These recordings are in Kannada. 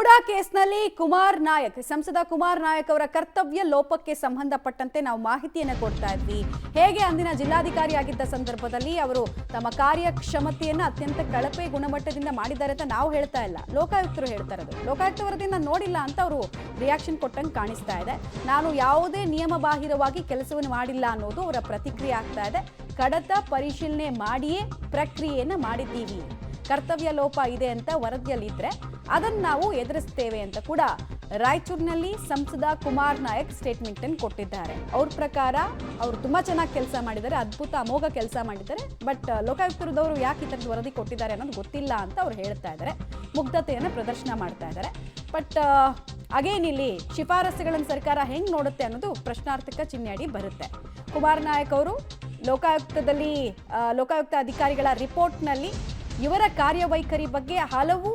ಹುಡಾ ಕೇಸ್ನಲ್ಲಿ ಕುಮಾರ್ ನಾಯಕ್ ಸಂಸದ ಕುಮಾರ್ ನಾಯಕ್ ಅವರ ಕರ್ತವ್ಯ ಲೋಪಕ್ಕೆ ಸಂಬಂಧಪಟ್ಟಂತೆ ನಾವು ಮಾಹಿತಿಯನ್ನು ಕೊಡ್ತಾ ಇದ್ವಿ. ಹೇಗೆ ಅಂದಿನ ಜಿಲ್ಲಾಧಿಕಾರಿ ಆಗಿದ್ದ ಸಂದರ್ಭದಲ್ಲಿ ಅವರು ತಮ್ಮ ಕಾರ್ಯಕ್ಷಮತೆಯನ್ನು ಅತ್ಯಂತ ಕಳಪೆ ಗುಣಮಟ್ಟದಿಂದ ಮಾಡಿದ್ದಾರೆ ಅಂತ ನಾವು ಹೇಳ್ತಾ ಇಲ್ಲ, ಲೋಕಾಯುಕ್ತರು ಹೇಳ್ತಾ ಇರೋದು. ಲೋಕಾಯುಕ್ತ ವರದಿಯನ್ನು ನೋಡಿಲ್ಲ ಅಂತ ಅವರು ರಿಯಾಕ್ಷನ್ ಕೊಟ್ಟಂಗೆ ಕಾಣಿಸ್ತಾ ಇದೆ. ನಾನು ಯಾವುದೇ ನಿಯಮ ಬಾಹಿರವಾಗಿ ಕೆಲಸವನ್ನು ಮಾಡಿಲ್ಲ ಅನ್ನೋದು ಅವರ ಪ್ರತಿಕ್ರಿಯೆ ಆಗ್ತಾ ಇದೆ. ಕಡತ ಪರಿಶೀಲನೆ ಮಾಡಿಯೇ ಪ್ರಕ್ರಿಯೆಯನ್ನು ಮಾಡಿದ್ದೀವಿ. ಕರ್ತವ್ಯ ಲೋಪ ಇದೆ ಅಂತ ವರದಿಯಲ್ಲಿದ್ದರೆ ಅದನ್ನು ನಾವು ಎದುರಿಸ್ತೇವೆ ಅಂತ ಕೂಡ ರಾಯಚೂರಿನಲ್ಲಿ ಸಂಸದ ಕುಮಾರ್ ನಾಯಕ್ ಸ್ಟೇಟ್ಮೆಂಟ್ ಅನ್ನು ಕೊಟ್ಟಿದ್ದಾರೆ. ಅವ್ರ ಪ್ರಕಾರ ಅವರು ತುಂಬಾ ಚೆನ್ನಾಗಿ ಕೆಲಸ ಮಾಡಿದ್ದಾರೆ, ಅದ್ಭುತ ಅಮೋಘ ಕೆಲಸ ಮಾಡಿದ್ದಾರೆ. ಬಟ್ ಲೋಕಾಯುಕ್ತರದವರು ಯಾಕೆ ಈ ಥರದ ವರದಿ ಕೊಟ್ಟಿದ್ದಾರೆ ಅನ್ನೋದು ಗೊತ್ತಿಲ್ಲ ಅಂತ ಅವ್ರು ಹೇಳ್ತಾ ಇದ್ದಾರೆ. ಮುಗ್ಧತೆಯನ್ನು ಪ್ರದರ್ಶನ ಮಾಡ್ತಾ ಇದ್ದಾರೆ. ಬಟ್ ಅಗೇನ್ ಇಲ್ಲಿ ಶಿಫಾರಸುಗಳನ್ನು ಸರ್ಕಾರ ಹೆಂಗೆ ನೋಡುತ್ತೆ ಅನ್ನೋದು ಪ್ರಶ್ನಾರ್ಥಕ ಚಿಹ್ನೆ ಅಡಿ ಬರುತ್ತೆ. ಕುಮಾರ್ ನಾಯಕ್ ಅವರು ಲೋಕಾಯುಕ್ತ ಅಧಿಕಾರಿಗಳ ರಿಪೋರ್ಟ್ನಲ್ಲಿ ಇವರ ಕಾರ್ಯವೈಖರಿ ಬಗ್ಗೆ ಹಲವು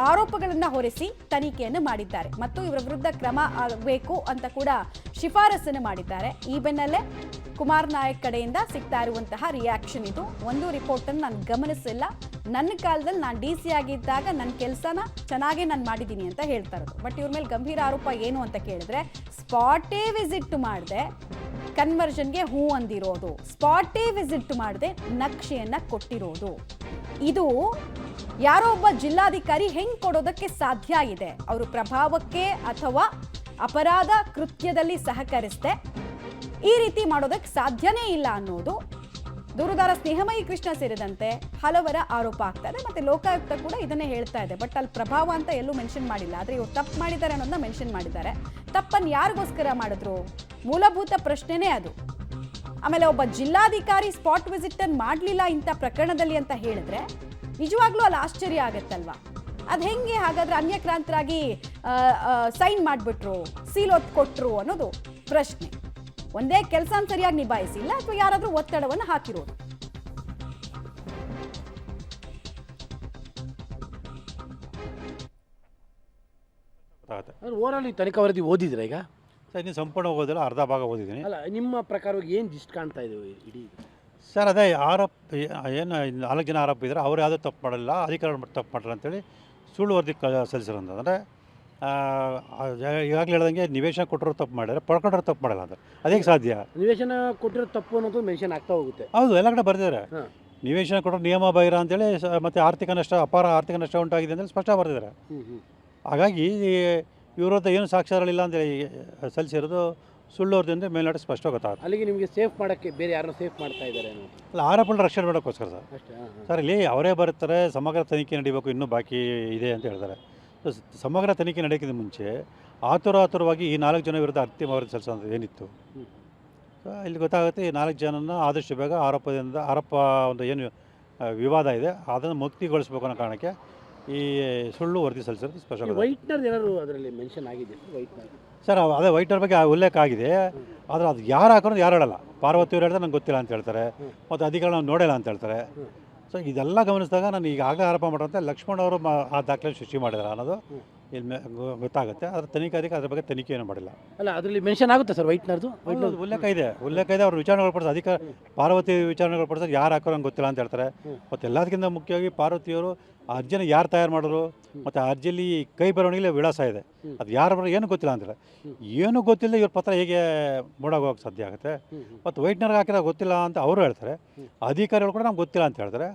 ಆರೋಪಗಳನ್ನು ಹೊರಿಸಿ ತನಿಖೆಯನ್ನು ಮಾಡಿದ್ದಾರೆ ಮತ್ತು ಇವರ ವಿರುದ್ಧ ಕ್ರಮ ಆಗಬೇಕು ಅಂತ ಕೂಡ ಶಿಫಾರಸನ್ನು ಮಾಡಿದ್ದಾರೆ. ಈ ಬೆನ್ನಲ್ಲೇ ಕುಮಾರ್ ನಾಯಕ್ ಕಡೆಯಿಂದ ಸಿಗ್ತಾ ಇರುವಂತಹ ರಿಯಾಕ್ಷನ್ ಇದು. ಒಂದು ರಿಪೋರ್ಟನ್ನು ನಾನು ಗಮನಿಸಿಲ್ಲ, ನನ್ನ ಕಾಲದಲ್ಲಿ ನಾನು DC ಆಗಿದ್ದಾಗ ನನ್ನ ಕೆಲಸನ ಚೆನ್ನಾಗೇ ನಾನು ಮಾಡಿದ್ದೀನಿ ಅಂತ ಹೇಳ್ತಾ ಇರೋದು. ಬಟ್ ಇವ್ರ ಮೇಲೆ ಗಂಭೀರ ಆರೋಪ ಏನು ಅಂತ ಕೇಳಿದ್ರೆ, ಸ್ಪಾಟೇ ವಿಸಿಟ್ ಮಾಡಿದೆ ಕನ್ವರ್ಷನ್ಗೆ ಹೂ ಅಂದಿರೋದು, ಸ್ಪಾಟೇ ವಿಸಿಟ್ ಮಾಡದೆ ನಕ್ಷೆಯನ್ನು ಕೊಟ್ಟಿರೋದು. ಇದು ಯಾರೋ ಒಬ್ಬ ಜಿಲ್ಲಾಧಿಕಾರಿ ಹೆಂಗ್ ಕೊಡೋದಕ್ಕೆ ಸಾಧ್ಯ ಇದೆ? ಅವರು ಪ್ರಭಾವಕ್ಕೆ ಅಥವಾ ಅಪರಾಧ ಕೃತ್ಯದಲ್ಲಿ ಸಹಕರಿಸದೆ ಈ ರೀತಿ ಮಾಡೋದಕ್ಕೆ ಸಾಧ್ಯನೇ ಇಲ್ಲ ಅನ್ನೋದು ದೂರುದಾರ ಸ್ನೇಹಮಯಿ ಕೃಷ್ಣ ಸೇರಿದಂತೆ ಹಲವರ ಆರೋಪ ಆಗ್ತಾ ಇದೆ. ಮತ್ತೆ ಲೋಕಾಯುಕ್ತ ಕೂಡ ಇದನ್ನೇ ಹೇಳ್ತಾ ಇದೆ. ಬಟ್ ಅಲ್ಲಿ ಪ್ರಭಾವ ಅಂತ ಎಲ್ಲೂ ಮೆನ್ಷನ್ ಮಾಡಿಲ್ಲ, ಆದರೆ ಇವ್ರು ತಪ್ಪು ಮಾಡಿದ್ದಾರೆ ಅನ್ನೋದನ್ನ ಮೆನ್ಷನ್ ಮಾಡಿದ್ದಾರೆ. ತಪ್ಪನ್ನು ಯಾರಿಗೋಸ್ಕರ ಮಾಡಿದ್ರು? ಮೂಲಭೂತ ಪ್ರಶ್ನೆನೇ ಅದು. ಆಮೇಲೆ ಒಬ್ಬ ಜಿಲ್ಲಾಧಿಕಾರಿ ಸ್ಪಾಟ್ ವಿಸಿಟ್ ಅನ್ನು ಮಾಡಲಿಲ್ಲ ಇಂಥ ಪ್ರಕರಣದಲ್ಲಿ ಅಂತ ಹೇಳಿದ್ರೆ ನಿಜವಾಗ್ಲೂ ಅಲ್ಲಿ ಆಶ್ಚರ್ಯ ಆಗತ್ತಲ್ವಾ? ಅದು ಹೆಂಗೆ ಹಾಗಾದ್ರೆ ಅನ್ಯಕ್ರಾಂತರಾಗಿ ಸೈನ್ ಮಾಡಿಬಿಟ್ರು, ಸೀಲ್ ಒತ್ತು ಕೊಟ್ಟರು ಅನ್ನೋದು ಪ್ರಶ್ನೆ. ಒಂದೇ ಕೆಲಸ ಸರಿಯಾಗಿ ನಿಭಾಯಿಸಿಲ್ಲ ಅಥವಾ ಯಾರಾದರೂ ಒತ್ತಡವನ್ನು ಹಾಕಿರೋದು. ಓವರಾಲ್ ತನಿಖಾ ವರದಿ ಓದಿದ್ರೆ ಈಗ ಸರ್, ಇನ್ನು ಸಂಪೂರ್ಣ ಓದಿಲ್ಲ, ಅರ್ಧ ಭಾಗ ಓದಿದ್ದೀನಿ. ಅಲ್ಲ, ನಿಮ್ಮ ಪ್ರಕಾರವಾಗಿ ಏನು ಜಿಸ್ಟ್ ಕಾಣ್ತಾ ಇದೆ ಇಡೀ? ಸರ್, ಅದೇ ಆರೋಪ ಏನು 4 ಜನ ಆರೋಪ ಇದ್ದಾರೆ, ಅವ್ರು ಯಾವುದೂ ತಪ್ಪು ಮಾಡಲ್ಲ, ಅಧಿಕಾರಿಗಳು ತಪ್ಪು ಮಾಡಲ್ಲ ಅಂತೇಳಿ ಸುಳ್ಳು ವರದಿ ಸಲ್ಲಿಸಿರೋದು. ಅಂದರೆ ಈಗಾಗಲೇ ಹೇಳ್ದಂಗೆ ನಿವೇಶನ ಕೊಟ್ಟರು ತಪ್ಪು ಮಾಡಿದರೆ, ಪಡ್ಕೊಂಡ್ರು ತಪ್ಪು ಮಾಡಲ್ಲ ಅಂದರೆ ಅದೇಗೆ ಸಾಧ್ಯ? ನಿವೇಶನ ಕೊಟ್ಟಿರೋ ತಪ್ಪು ಅನ್ನೋದು ಮೆನ್ಷನ್ ಆಗ್ತಾ ಹೋಗುತ್ತೆ. ಹೌದು, ಎಲ್ಲ ಕಡೆ ಬರ್ತಿದ್ದಾರೆ. ನಿವೇಶನ ಕೊಟ್ಟರು ನಿಯಮ ಬಾಹಿರ ಅಂತೇಳಿ ಮತ್ತು ಅಪಾರ ಆರ್ಥಿಕ ನಷ್ಟ ಉಂಟಾಗಿದೆ ಅಂತೇಳಿ ಸ್ಪಷ್ಟ ಬರ್ತಿದ್ದಾರೆ. ಹಾಗಾಗಿ ಇವ್ರದ್ದು ಏನು ಸಾಕ್ಷ್ಯಗಳಿಲ್ಲ ಅಂತೇಳಿ ಸಲ್ಲಿಸಿರೋದು ಸುಳ್ಳು ವರದಿಯಿಂದ ಮೇಲ್ನೋಟ ಸ್ಪಷ್ಟ ಗೊತ್ತಾಗುತ್ತೆ. ಅಲ್ಲಿಗೆ ನಿಮಗೆ ಸೇಫ್ ಮಾಡೋಕ್ಕೆ ಬೇರೆ ಯಾರನ್ನೂ ಸೇಫ್ ಮಾಡ್ತಾ ಇದ್ದಾರೆ ಅನ್ನೋದು ಅಲ್ಲ, ಆರೋಪಗಳನ್ನ ರಕ್ಷಣೆ ಮಾಡೋಕ್ಕೋಸ್ಕರ ಸರ್. ಸರ್, ಇಲ್ಲಿ ಅವರೇ ಬರ್ತಾರೆ, ಸಮಗ್ರ ತನಿಖೆ ನಡೀಬೇಕು, ಇನ್ನೂ ಬಾಕಿ ಇದೆ ಅಂತ ಹೇಳ್ತಾರೆ. ಸಮಗ್ರ ತನಿಖೆ ನಡೆಯೋಕ್ಕಿಂತ ಮುಂಚೆ ಆತುರವಾಗಿ ಈ 4 ಜನ ವಿರುದ್ಧ ಅಂತಿಮ ವರದಿ ಸಲ್ಲಿಸೋದು ಏನಿತ್ತು? ಇಲ್ಲಿ ಗೊತ್ತಾಗುತ್ತೆ, ಈ 4 ಜನನ ಆದಷ್ಟು ಬೇಗ ಆರೋಪ ಒಂದು ಏನು ವಿವಾದ ಇದೆ ಅದನ್ನು ಮುಕ್ತಿಗೊಳಿಸಬೇಕು ಅನ್ನೋ ಕಾರಣಕ್ಕೆ ಈ ಸುಳ್ಳು ವರದಿ ಸಲ್ಲಿಸೋದು ಸ್ಪಷ್ಟ. ವೈಟ್ನರ್ ಏನಾದ್ರು ಅದರಲ್ಲಿ ಮೆನ್ಷನ್ ಆಗಿದೆ? ವೈಟ್ನರ್ ಸರ್, ಅದೇ ವೈಟ್ನರ್ ಬಗ್ಗೆ ಉಲ್ಲೇಖ ಆಗಿದೆ, ಆದರೆ ಅದು ಯಾರು ಹಾಕೋದು ಯಾರು ಹೇಳಲ್ಲ. ಪಾರ್ವತಿಯವರು ಹೇಳ್ತಾರೆ ನಂಗೆ ಗೊತ್ತಿಲ್ಲ ಅಂತ ಹೇಳ್ತಾರೆ, ಮತ್ತು ಅಧಿಕಾರಿ ನಾವು ನೋಡಿಲ್ಲ ಅಂತ ಹೇಳ್ತಾರೆ. ಸೊ ಇದೆಲ್ಲ ಗಮನಿಸಿದಾಗ ನಾನು ಈಗಾಗಲೇ ಆರೋಪ ಮಾಡೋಂಥ ಲಕ್ಷ್ಮಣ್ ಅವರು ಆ ದಾಖಲೆ ಸೃಷ್ಟಿ ಮಾಡಿದ್ದಾರೆ ಅನ್ನೋದು ಇಲ್ಲಿ ಗೊತ್ತಾಗುತ್ತೆ. ಅದರ ತನಿಖಾಧಿಕಾರಿ ಅದ್ರ ಬಗ್ಗೆ ತನಿಖೆಯನ್ನು ಮಾಡಿಲ್ಲ. ಅಲ್ಲ, ಅದರಲ್ಲಿ ಮೆನ್ಷನ್ ಆಗುತ್ತೆ ಸರ್ ವೈಟ್ನರ್ದು? ಉಲ್ಲೇಖ ಇದೆ ಅವ್ರು ವಿಚಾರಣೆಗಳು ಅಧಿಕಾರ ಪಾರ್ವತಿ ವಿಚಾರಣೆಗಳು ಪಡಿಸೋದು ಯಾರು ಹಾಕೋರು ನಂಗೆ ಗೊತ್ತಿಲ್ಲ ಅಂತ ಹೇಳ್ತಾರೆ. ಮತ್ತು ಎಲ್ಲದಕ್ಕಿಂತ ಮುಖ್ಯವಾಗಿ ಪಾರ್ವತಿಯವರು ಆ ಅರ್ಜಿನ ಯಾರು ತಯಾರು ಮಾಡಿದ್ರು, ಮತ್ತು ಆ ಅರ್ಜಿಯಲ್ಲಿ ಕೈ ಬರವಣಿಗೆ ವಿಳಾಸ ಇದೆ, ಅದು ಯಾರು ಬರೋ ಏನೂ ಗೊತ್ತಿಲ್ಲ ಅಂತಾರೆ. ಏನೂ ಗೊತ್ತಿಲ್ಲ ಇವ್ರ ಪತ್ರ ಹೇಗೆ ಮೂಡಾಗೋಕ್ಕೆ ಸಾಧ್ಯ ಆಗುತ್ತೆ? ಮತ್ತು ವೈಟ್ನರ್ಗೆ ಹಾಕಿದಾಗ ಗೊತ್ತಿಲ್ಲ ಅಂತ ಅವರು ಹೇಳ್ತಾರೆ, ಅಧಿಕಾರಿಗಳು ಕೂಡ ನಮ್ಗೆ ಗೊತ್ತಿಲ್ಲ ಅಂತ ಹೇಳ್ತಾರೆ.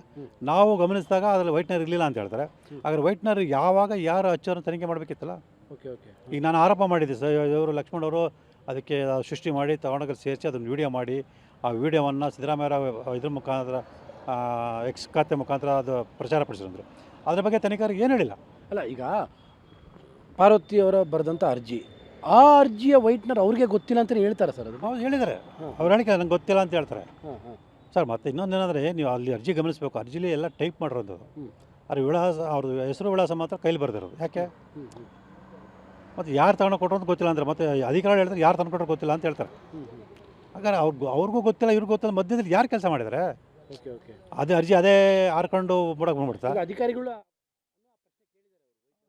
ನಾವು ಗಮನಿಸಿದಾಗ ಅದರಲ್ಲಿ ವೈಟ್ನರ್ ಇರಲಿಲ್ಲ ಅಂತ ಹೇಳ್ತಾರೆ. ಹಾಗಾದ್ರೆ ವೈಟ್ನರ್ ಯಾವಾಗ ಯಾರು ಹಚ್ಚೋರು ತನಿಖೆ ಮಾಡಬೇಕಿತ್ತಲ್ಲ? ಈಗ ನಾನು ಆರೋಪ ಮಾಡಿದ್ದೆ ಸರ್, ಇವರು ಲಕ್ಷ್ಮಣ್ ಅವರು ಅದಕ್ಕೆ ಸೃಷ್ಟಿ ಮಾಡಿ ತಗೊಂಡೋಗಿ ಸೇರಿಸಿ ಅದನ್ನು ವೀಡಿಯೋ ಮಾಡಿ ಆ ವಿಡಿಯೋವನ್ನು ಸಿದ್ದರಾಮಯ್ಯ ಇದ್ರ ಮುಖಾಂತರ ಎಕ್ಸ್ ಖಾತೆ ಮುಖಾಂತರ ಅದು ಪ್ರಚಾರ ಪಡಿಸಿದ್ರು. ಅದ್ರ ಬಗ್ಗೆ ತನಿಖಾರಿಗೆ ಏನು ಹೇಳಿಲ್ಲ. ಅಲ್ಲ, ಈಗ ಪಾರ್ವತಿಯವರ ಬರೆದಂಥ ಅರ್ಜಿ, ಆ ಅರ್ಜಿಯ ವೈಟ್ನರ್ ಅವ್ರಿಗೆ ಗೊತ್ತಿಲ್ಲ ಅಂತಲೇ ಹೇಳ್ತಾರೆ ಸರ್? ಅದು ಹೌದು, ಹೇಳಿದ್ದಾರೆ. ಅವ್ರು ಹೇಳಿಕೆ ನಂಗೆ ಗೊತ್ತಿಲ್ಲ ಅಂತ ಹೇಳ್ತಾರೆ ಸರ್. ಮತ್ತು ಇನ್ನೊಂದೇನೆಂದರೆ, ನೀವು ಅಲ್ಲಿ ಅರ್ಜಿ ಗಮನಿಸಬೇಕು, ಅರ್ಜಿಲಿ ಎಲ್ಲ ಟೈಪ್ ಮಾಡಿರೋದು, ಅದ್ರ ವಿಳಾಸ ಅವ್ರದ್ದು ಹೆಸರು ವಿಳಾಸ ಮಾತ್ರ ಕೈಲಿ ಬರೆದಿರೋದು. ಯಾಕೆ? ಮತ್ತು ಯಾರು ತಗೊಂಡು ಕೊಟ್ಟರು ಅಂತ ಗೊತ್ತಿಲ್ಲ ಅಂದರೆ, ಮತ್ತು ಅಧಿಕಾರಿಗಳು ಹೇಳ್ತಾರೆ ಯಾರು ತಂದು ಕೊಟ್ಟರು ಗೊತ್ತಿಲ್ಲ ಅಂತ ಹೇಳ್ತಾರೆ. ಹಾಗಾದ್ರೆ ಅವ್ರಿಗೂ ಗೊತ್ತಿಲ್ಲ, ಇವ್ರಿಗೂ ಗೊತ್ತಿಲ್ಲ, ಮಧ್ಯದಲ್ಲಿ ಯಾರು ಕೆಲಸ ಮಾಡಿದ್ದಾರೆ? ಅದೇ ಅರ್ಜಿ ಅದೇ ಹಾರ್ಕೊಂಡು ಬಿಡೋಕೆ ಬಂದ್ಬಿಡ್ತಾರೆ ಅಧಿಕಾರಿಗಳು.